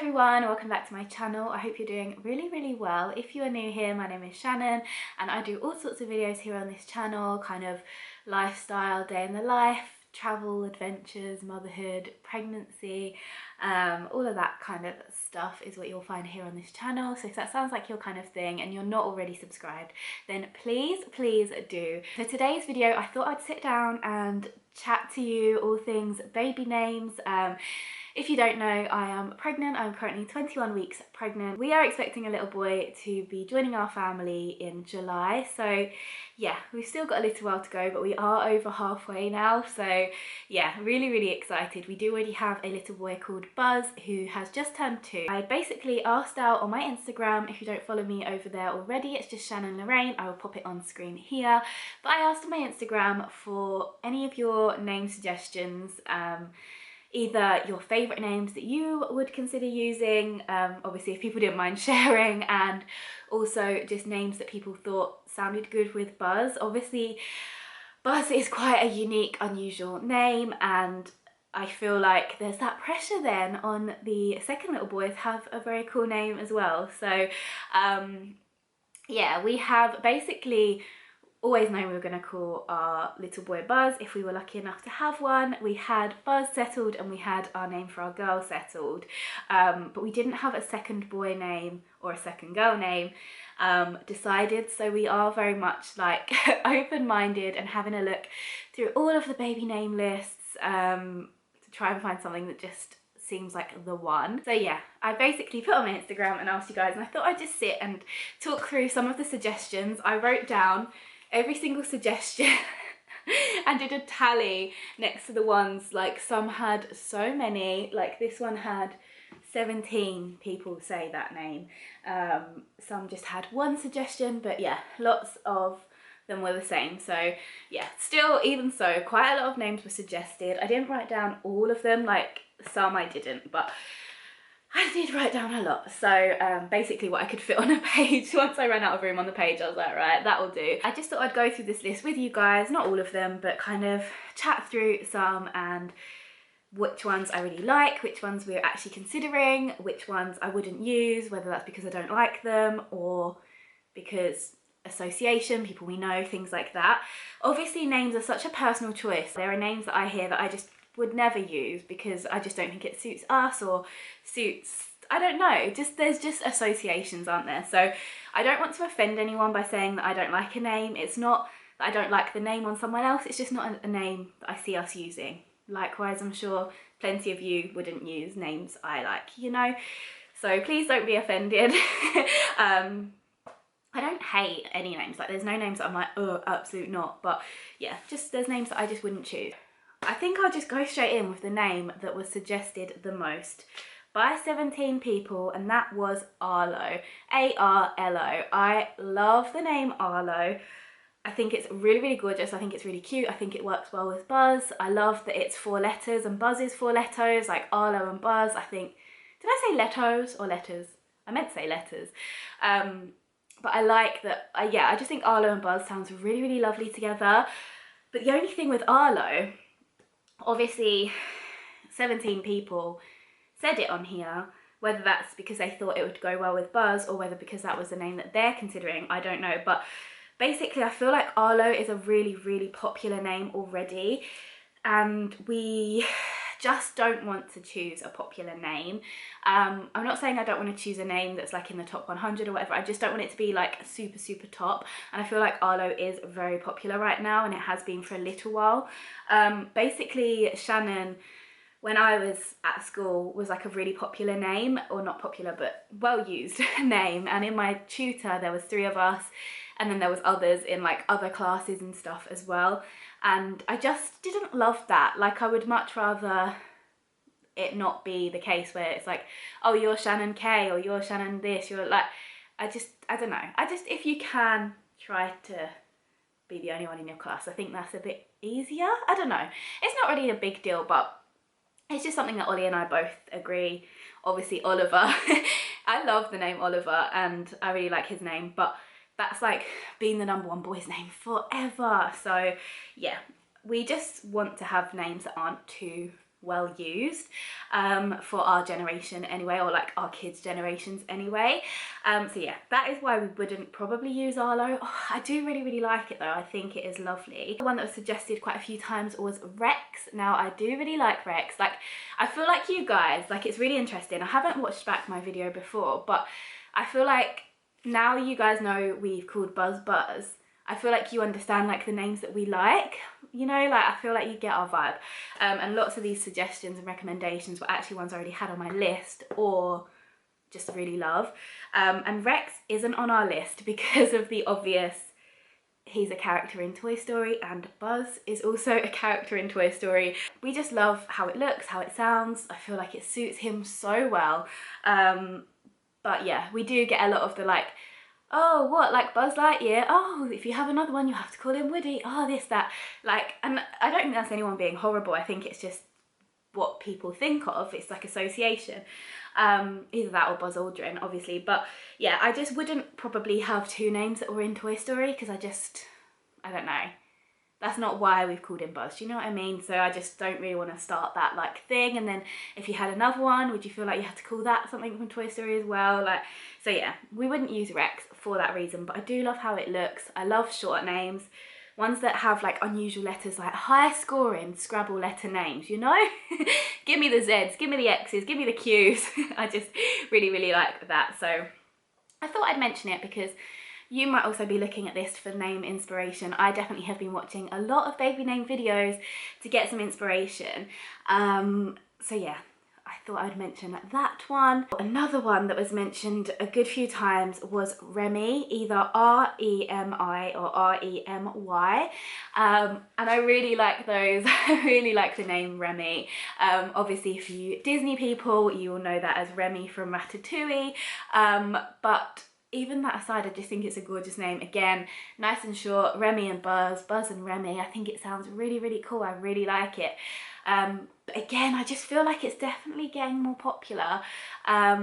everyone, welcome back to my channel. I hope you're doing really well. If you are new here, my name is Shannon and I do all sorts of videos here on this channel, kind of lifestyle, day in the life, travel, adventures, motherhood, pregnancy, all of that kind of stuff is what you'll find here on this channel. So if that sounds like your kind of thing and you're not already subscribed, then please do. For today's video, I thought I'd sit down and chat to you all things baby names. If you don't know, I am pregnant. I'm currently 21 weeks pregnant. We are expecting a little boy to be joining our family in July. So yeah, we've still got a little while to go, but we are over halfway now. So yeah, really excited. We do already have a little boy called Buzz who has just turned 2. I basically asked out on my Instagram, if you don't follow me over there already, it's just Shannon Lorraine. I will pop it on screen here. But I asked on my Instagram for any of your name suggestions, either your favourite names that you would consider using, obviously if people didn't mind sharing, and also just names that people thought sounded good with Buzz. Obviously Buzz is quite a unique, unusual name, and I feel like there's that pressure then on the second little boy to have a very cool name as well. So yeah, we have basically always known we were going to call our little boy Buzz if we were lucky enough to have one. We had Buzz settled and we had our name for our girl settled, but we didn't have a second boy name or a second girl name decided. So we are very much like open-minded and having a look through all of the baby name lists to try and find something that just seems like the one. So yeah, I basically put on my Instagram and asked you guys, and I thought I'd just sit and talk through some of the suggestions. I wrote down every single suggestion and did a tally next to the ones. Like some had so many, like this one had 17 people say that name. Some just had one suggestion, but yeah, lots of them were the same. So yeah, still, even so, quite a lot of names were suggested. I didn't write down all of them, like some I didn't, but I did write down a lot. So basically what I could fit on a page. Once I ran out of room on the page, I was like, right, that will do. I just thought I'd go through this list with you guys, not all of them, but kind of chat through some and which ones I really like, which ones we're actually considering, which ones I wouldn't use, whether that's because I don't like them or because association, people we know, things like that. Obviously names are such a personal choice. There are names that I hear that I just would never use because I just don't think it suits us or suits, I don't know, just there's just associations, aren't there? So I don't want to offend anyone by saying that I don't like a name. It's not that I don't like the name on someone else, it's just not a name that I see us using. Likewise, I'm sure plenty of you wouldn't use names I like, you know, so please don't be offended. I don't hate any names, like there's no names that I'm like, oh, absolute not, but yeah, just there's names that I just wouldn't choose. I think I'll just go straight in with the name that was suggested the most by 17 people, and that was Arlo. A-R-L-O. I love the name Arlo. I think it's really gorgeous. I think it's really cute. I think it works well with Buzz. I love that it's 4 letters and Buzz is 4 letters, like Arlo and Buzz. I think, did I say letos or letters? I meant to say letters. But I like that, yeah, I just think Arlo and Buzz sounds really lovely together. But the only thing with Arlo, obviously 17 people said it on here, whether that's because they thought it would go well with Buzz or whether because that was the name that they're considering, I don't know. But basically I feel like Arlo is a really popular name already, and we just don't want to choose a popular name. I'm not saying I don't want to choose a name that's like in the top 100 or whatever, I just don't want it to be like super top, and I feel like Arlo is very popular right now and it has been for a little while. Basically Shannan, when I was at school, was like a really popular name, or not popular but well used name, and in my tutor there was 3 of us, and then there was others in like other classes and stuff as well, and I just didn't love that. Like I would much rather it not be the case where it's like, oh, you're Shannan K or you're Shannan this, you're like, I don't know, if you can try to be the only one in your class, I think that's a bit easier. I don't know, it's not really a big deal, but it's just something that Ollie and I both agree. Obviously Oliver, I love the name Oliver and I really like his name, but that's like being the #1 boy's name forever. So yeah, we just want to have names that aren't too well used for our generation anyway, or like our kids' generations anyway. So yeah, that is why we wouldn't probably use Arlo. Oh, I do really like it though. I think it is lovely. The one that was suggested quite a few times was Rex. Now I do really like Rex. Like, I feel like you guys, like, it's really interesting. I haven't watched back my video before, but I feel like now you guys know we've called Buzz Buzz. I feel like you understand like the names that we like, you know, like I feel like you get our vibe. And lots of these suggestions and recommendations were actually ones I already had on my list or just really love. And Rex isn't on our list because of the obvious, he's a character in Toy Story and Buzz is also a character in Toy Story. We just love how it looks, how it sounds. I feel like it suits him so well. But yeah, we do get a lot of the like, oh, what, like Buzz Lightyear? Oh, if you have another one, you have to call him Woody. Oh, this, that. Like, and I don't think that's anyone being horrible. I think it's just what people think of. It's like association. Either that or Buzz Aldrin, obviously. But yeah, I just wouldn't probably have two names that were in Toy Story because I don't know. That's not why we've called him Buzz, do you know what I mean? So I just don't really want to start that like thing. And then if you had another one, would you feel like you had to call that something from Toy Story as well? Like, so yeah, we wouldn't use Rex for that reason, but I do love how it looks. I love short names, ones that have like unusual letters, like high scoring Scrabble letter names, you know? Give me the Z's, give me the X's, give me the Q's. I just really like that. So I thought I'd mention it because you might also be looking at this for name inspiration. I definitely have been watching a lot of baby name videos to get some inspiration. So yeah, I thought I'd mention that one. Another one that was mentioned a good few times was Remy, either R-E-M-I or R-E-M-Y. And I really like those. I really like the name Remy. Obviously, if you Disney people, you will know that as Remy from Ratatouille. But even that aside, I just think it's a gorgeous name. Again, nice and short, Remy and Buzz, Buzz and Remy. I think it sounds really cool. I really like it. But again, I just feel like it's definitely getting more popular. I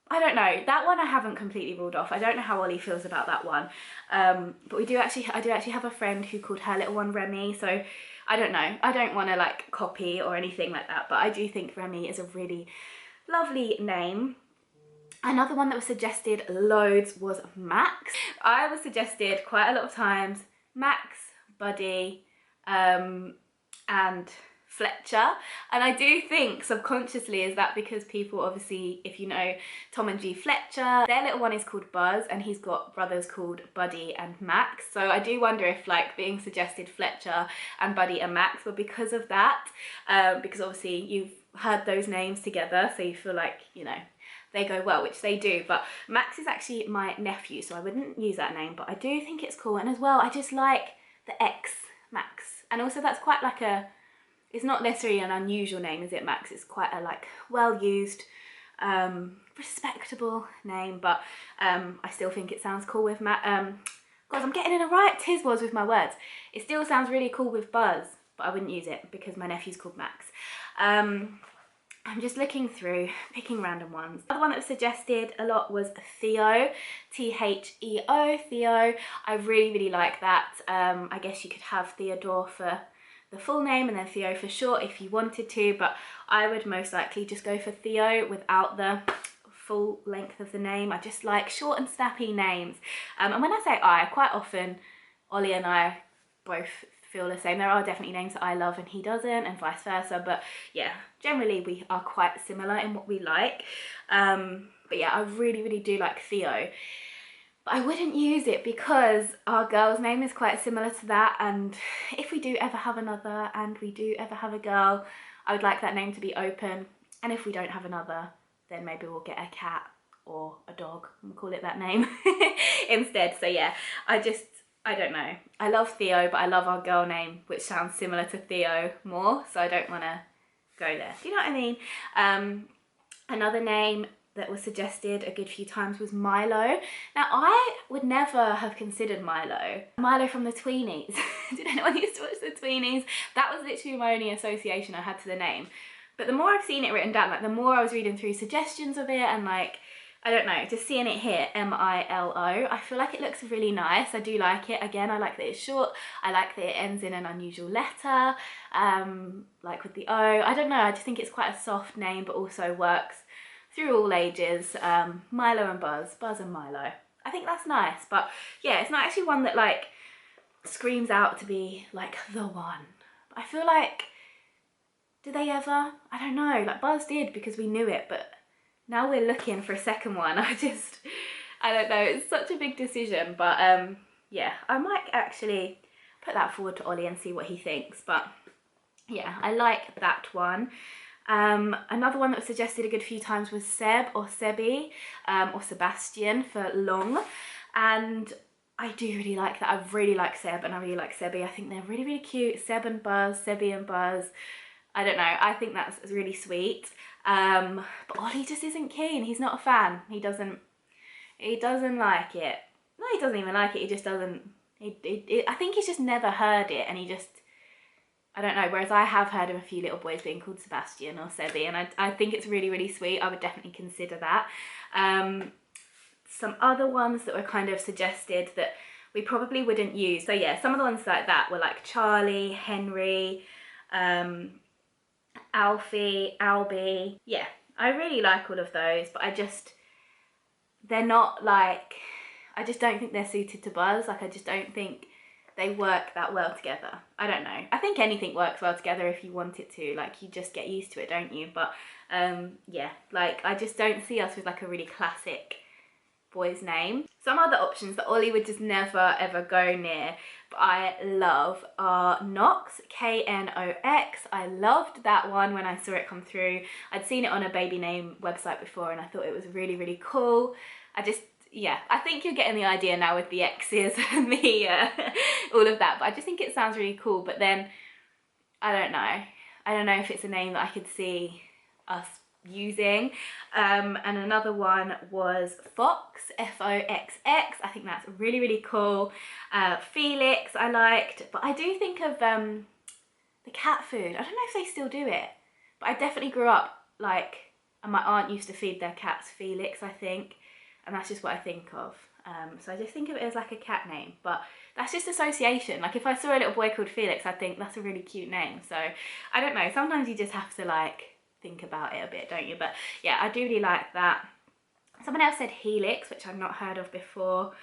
don't know, that one I haven't completely ruled off. I don't know how Ollie feels about that one. But I do actually have a friend who called her little one Remy, so I don't know. I don't want to like copy or anything like that, but I do think Remy is a really lovely name. Another one that was suggested loads was Max. I was suggested quite a lot of times Max, Buddy, and Fletcher. And I do think subconsciously is that because people obviously, if you know Tom and G Fletcher, their little one is called Buzz and he's got brothers called Buddy and Max. So I do wonder if like being suggested Fletcher and Buddy and Max were because of that. Because obviously you've heard those names together, so you feel like, you know, they go well, which they do. But Max is actually my nephew, so I wouldn't use that name, but I do think it's cool. And as well, I just like the X, Max. And also that's quite like a, it's not necessarily an unusual name, is it, Max? It's quite a like well-used, respectable name, but I still think it sounds cool with Matt. God, I'm getting in a right tizwas with my words. It still sounds really cool with Buzz, but I wouldn't use it because my nephew's called Max. I'm just looking through, picking random ones. The other one that was suggested a lot was Theo, T-H-E-O, Theo. I really like that. I guess you could have Theodore for the full name and then Theo for short if you wanted to, but I would most likely just go for Theo without the full length of the name. I just like short and snappy names. And when I say I, quite often Ollie and I both feel the same. There are definitely names that I love and he doesn't, and vice versa, but yeah, generally we are quite similar in what we like. But yeah, I really do like Theo, but I wouldn't use it because our girl's name is quite similar to that, and if we do ever have another and we do ever have a girl, I would like that name to be open. And if we don't have another, then maybe we'll get a cat or a dog and call it that name instead. So yeah, I don't know. I love Theo, but I love our girl name, which sounds similar to Theo more, so I don't want to go there. Do you know what I mean? Another name that was suggested a good few times was Milo. Now, I would never have considered Milo. Milo from the Tweenies. Did anyone used to watch the Tweenies? That was literally my only association I had to the name. But the more I've seen it written down, like the more I was reading through suggestions of it and like I don't know, just seeing it here, Milo, I feel like it looks really nice. I do like it. Again, I like that it's short. I like that it ends in an unusual letter, like with the O. I don't know, I just think it's quite a soft name, but also works through all ages. Milo and Buzz and Milo. I think that's nice, but yeah, it's not actually one that like screams out to be like the one. I feel like, did they ever? I don't know, like Buzz did because we knew it, but now we're looking for a second one. I don't know, it's such a big decision, but yeah, I might actually put that forward to Ollie and see what he thinks, but yeah, I like that one. Another one that was suggested a good few times was Seb or Sebi, or Sebastian for long, and I do really like that. I really like Seb and I really like Sebi. I think they're really, really cute. Seb and Buzz, Sebi and Buzz. I don't know, I think that's really sweet. But Ollie just isn't keen. He's not a fan. He doesn't like it. No, he doesn't even like it. He just doesn't. I think he's just never heard it, and he just, I don't know. Whereas I have heard of a few little boys being called Sebastian or Sebi, and I think it's really, really sweet. I would definitely consider that. Some other ones that were kind of suggested that we probably wouldn't use. So yeah, some of the ones like that were like Charlie, Henry, Alfie, Albie. Yeah, I really like all of those, but they're not like, I just don't think they're suited to Buzz. Like, I just don't think they work that well together. I don't know. I think anything works well together if you want it to. Like, you just get used to it, don't you? But yeah, like, I just don't see us with like a really classic boy's name. Some other options that Ollie would just never ever go near, but I love, are Knox, Knox. I loved that one when I saw it come through. I'd seen it on a baby name website before and I thought it was really, really cool. Yeah, I think you're getting the idea now with the X's and the all of that, but I just think it sounds really cool. But then I don't know if it's a name that I could see us using. And another one was Fox, Foxx. I think that's really, really cool. Felix I liked, but I do think of the cat food. I don't know if they still do it, but I definitely grew up like, and my aunt used to feed their cats Felix, I think, and that's just what I think of. So I just think of it as like a cat name, but that's just association. Like, if I saw a little boy called Felix, I'd think that's a really cute name. So I don't know, sometimes you just have to like think about it a bit, don't you? But yeah, I do really like that. Someone else said Helix, which I've not heard of before.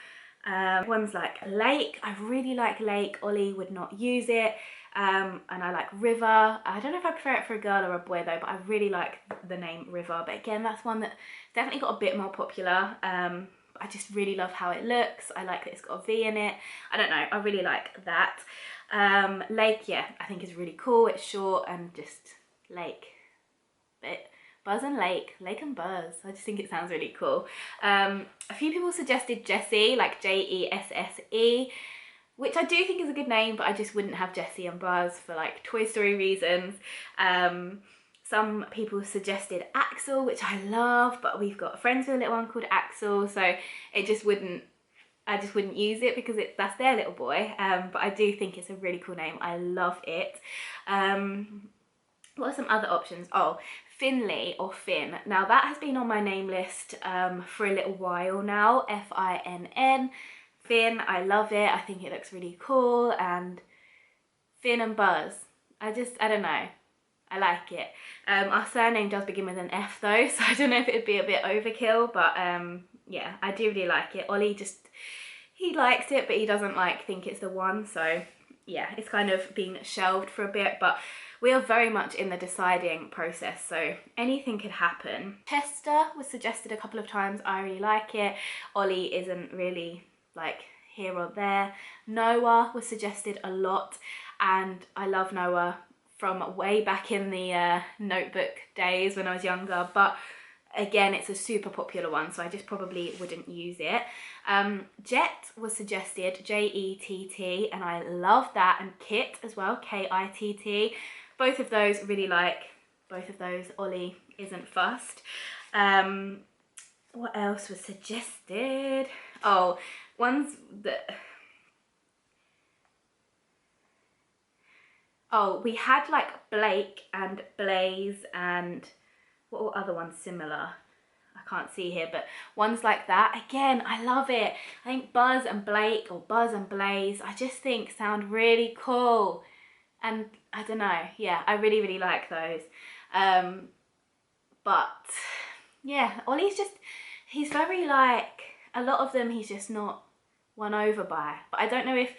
One's like Lake. I really like Lake. Ollie would not use it. And I like River. I don't know if I prefer it for a girl or a boy though, but I really like the name River. But again, that's one that definitely got a bit more popular. I just really love how it looks. I like that it's got a V in it. I don't know, I really like that. Lake, yeah, I think is really cool. It's short and just Lake. But Buzz and Lake and Buzz. I just think it sounds really cool. A few people suggested Jessie, like Jesse, which I do think is a good name, but I just wouldn't have Jessie and Buzz for like Toy Story reasons. Some people suggested Axel, which I love, but we've got friends with a little one called Axel, so I just wouldn't use it because that's their little boy. But I do think it's a really cool name. I love it. What are some other options? Oh, Finley or Finn. Now that has been on my name list for a little while now. Finn. Finn, I love it. I think it looks really cool. And Finn and Buzz. I don't know. I like it. Our surname does begin with an F though, so I don't know if it'd be a bit overkill, but yeah, I do really like it. Ollie he likes it, but he doesn't like think it's the one, so yeah, it's kind of been shelved for a bit, but we are very much in the deciding process, so anything could happen. Hester was suggested a couple of times. I really like it. Ollie isn't really like here or there. Noah was suggested a lot, and I love Noah from way back in the notebook days when I was younger, but again, it's a super popular one, so I just probably wouldn't use it. Jet was suggested, Jett, and I love that, and Kit as well, Kitt. Both of those really like, both of those. Ollie isn't fussed. What else was suggested? Oh, ones that... Oh, we had like Blake and Blaze and what were other ones similar? I can't see here, but ones like that, again, I love it. I think Buzz and Blake, or Buzz and Blaze, I just think sound really cool. And I don't know, yeah, I really, really like those. But yeah, Ollie's just, he's very like, a lot of them he's just not won over by. But I don't know if,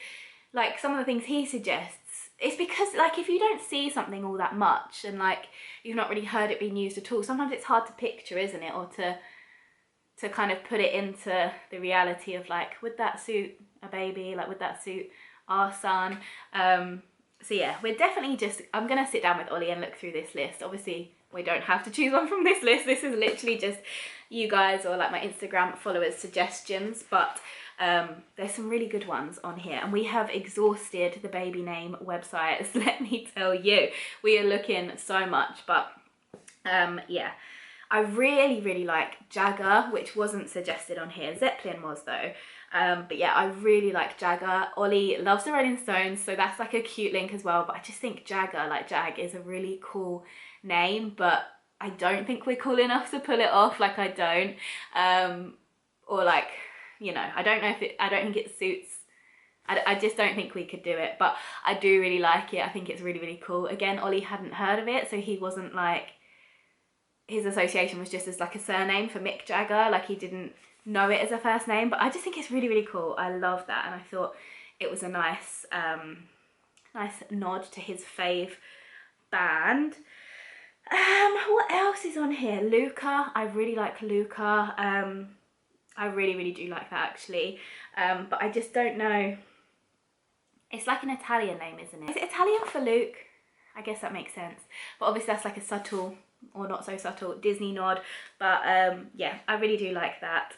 like, some of the things he suggests, it's because, like, if you don't see something all that much and, like, you've not really heard it being used at all, sometimes it's hard to picture, isn't it? Or to kind of put it into the reality of, like, would that suit a baby? Like, would that suit our son? So yeah, we're definitely just, I'm going to sit down with Ollie and look through this list. Obviously, we don't have to choose one from this list. This is literally just you guys or like my Instagram followers' suggestions, but there's some really good ones on here, and we have exhausted the baby name websites. Let me tell you, we are looking so much, but yeah, I really, really like Jagger, which wasn't suggested on here. Zeppelin was though. But yeah, I really like Jagger. Ollie loves the Rolling Stones, so that's like a cute link as well. But I just think Jagger, like Jag, is a really cool name, but I don't think we're cool enough to pull it off. Like, I don't. Or like, you know, I don't know if it, I don't think it suits. I just don't think we could do it, but I do really like it. I think it's really, really cool. Again, Ollie hadn't heard of it, so he wasn't like, his association was just as like a surname for Mick Jagger. Like, he didn't know it as a first name, but I just think it's really, really cool. I love that, and I thought it was a nice nice nod to his fave band. What else is on here? Luca. I really like Luca. I really, really do like that actually, but I just don't know. It's like an Italian name, isn't it? Is it Italian for Luke? I guess that makes sense, but obviously that's like a subtle, or not so subtle, Disney nod. But yeah, I really do like that.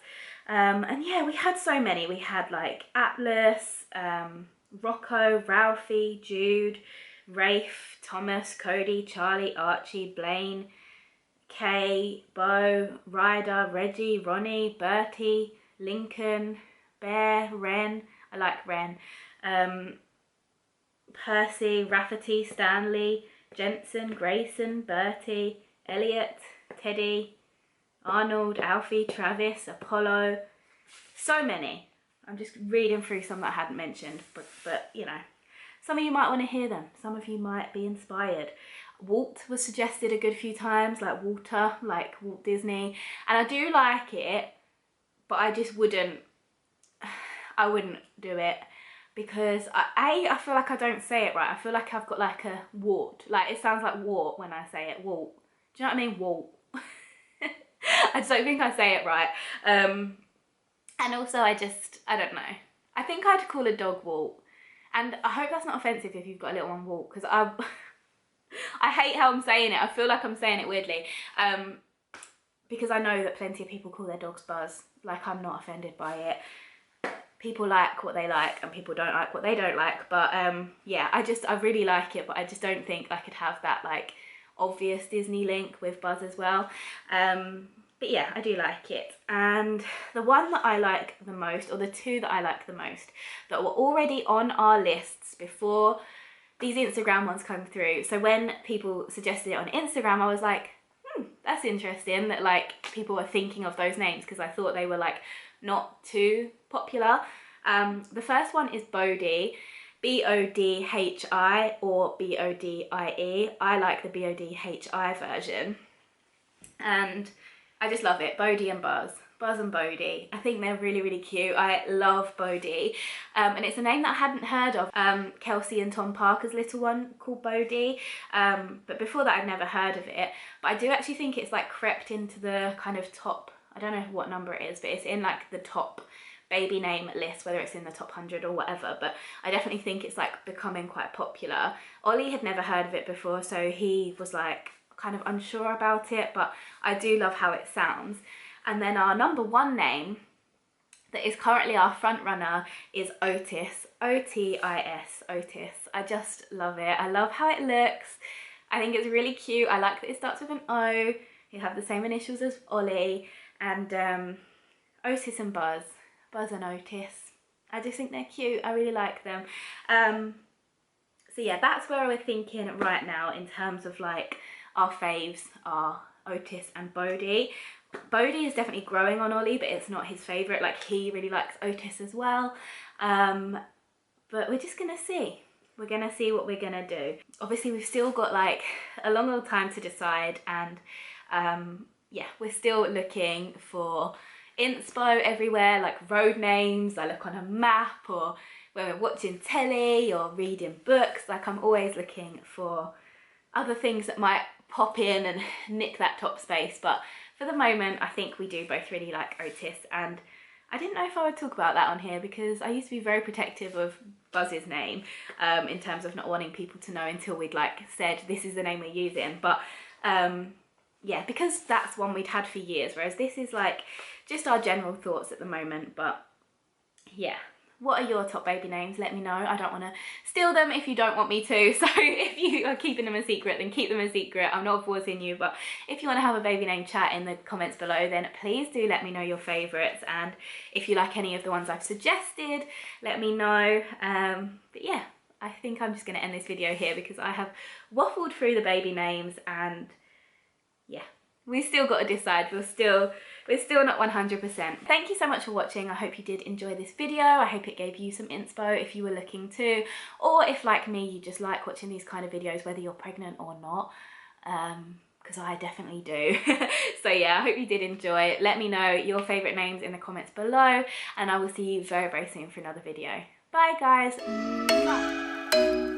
And yeah, we had so many. We had like Atlas, Rocco, Ralphie, Jude, Rafe, Thomas, Cody, Charlie, Archie, Blaine, Kay, Bo, Ryder, Reggie, Ronnie, Bertie, Lincoln, Bear, Ren. I like Ren. Percy, Rafferty, Stanley, Jensen, Grayson, Bertie, Elliot, Teddy, Arnold, Alfie, Travis, Apollo. So many. I'm just reading through some that I hadn't mentioned, but you know, some of you might want to hear them. Some of you might be inspired. Walt was suggested a good few times, like Walter, like Walt Disney. And I do like it, but I just wouldn't, I wouldn't do it. Because I feel like I don't say it right. I feel like I've got like a wart. Like, it sounds like wart when I say it. Walt. Do you know what I mean? Walt. I just don't think I say it right. And also I don't know. I think I'd call a dog Walt. And I hope that's not offensive if you've got a little one Walt, because I hate how I'm saying it. I feel like I'm saying it weirdly. Because I know that plenty of people call their dogs Buzz. Like, I'm not offended by it. People like what they like and people don't like what they don't like, but yeah, I really like it, but I just don't think I could have that like obvious Disney link with Buzz as well. But yeah, I do like it. And the one that I like the most, or the two that I like the most, that were already on our lists before these Instagram ones come through. So when people suggested it on Instagram, I was like, that's interesting that like people were thinking of those names, because I thought they were like not too popular. The first one is Bodhi, B-O-D-H-I or B-O-D-I-E. I like the B-O-D-H-I version, and I just love it. Bodhi and Buzz. Buzz and Bodhi. I think they're really, really cute. I love Bodhi. And it's a name that I hadn't heard of. Kelsey and Tom Parker's little one called Bodhi. But before that, I'd never heard of it. But I do actually think it's like crept into the kind of top, I don't know what number it is, but it's in like the top baby name list, whether it's in the top 100 or whatever. But I definitely think it's like becoming quite popular. Ollie had never heard of it before, so he was like kind of unsure about it, but I do love how it sounds. And then our number one name that is currently our front runner is Otis, O-T-I-S, Otis. I just love it. I love how it looks. I think it's really cute. I like that it starts with an O. You have the same initials as Ollie, and Otis and Buzz, Buzz and Otis. I just think they're cute. I really like them. So yeah, that's where we're thinking right now in terms of like our faves are Otis and Bodhi. Bodhi is definitely growing on Ollie, but it's not his favourite. Like, he really likes Otis as well. But we're just gonna see. We're gonna see what we're gonna do. Obviously, we've still got like a long old time to decide, and yeah, we're still looking for inspo everywhere, like road names. I look on a map, or when we're watching telly or reading books. Like, I'm always looking for other things that might pop in and nick that top space. But for the moment, I think we do both really like Otis, and I didn't know if I would talk about that on here because I used to be very protective of Buzz's name, in terms of not wanting people to know until we'd like said this is the name we're using. But yeah, because that's one we'd had for years, whereas this is like just our general thoughts at the moment. But yeah, what are your top baby names? Let me know. I don't want to steal them if you don't want me to. So if you are keeping them a secret, then keep them a secret. I'm not forcing you, but if you want to have a baby name chat in the comments below, then please do let me know your favourites. And if you like any of the ones I've suggested, let me know. But yeah, I think I'm just going to end this video here because I have waffled through the baby names, and yeah, we still got to decide. We're still not 100%. Thank you so much for watching. I hope you did enjoy this video. I hope it gave you some inspo if you were looking too, or if like me you just like watching these kind of videos whether you're pregnant or not, because I definitely do. So yeah, I hope you did enjoy. Let me know your favourite names in the comments below, and I will see you very, very soon for another video. Bye guys. Bye.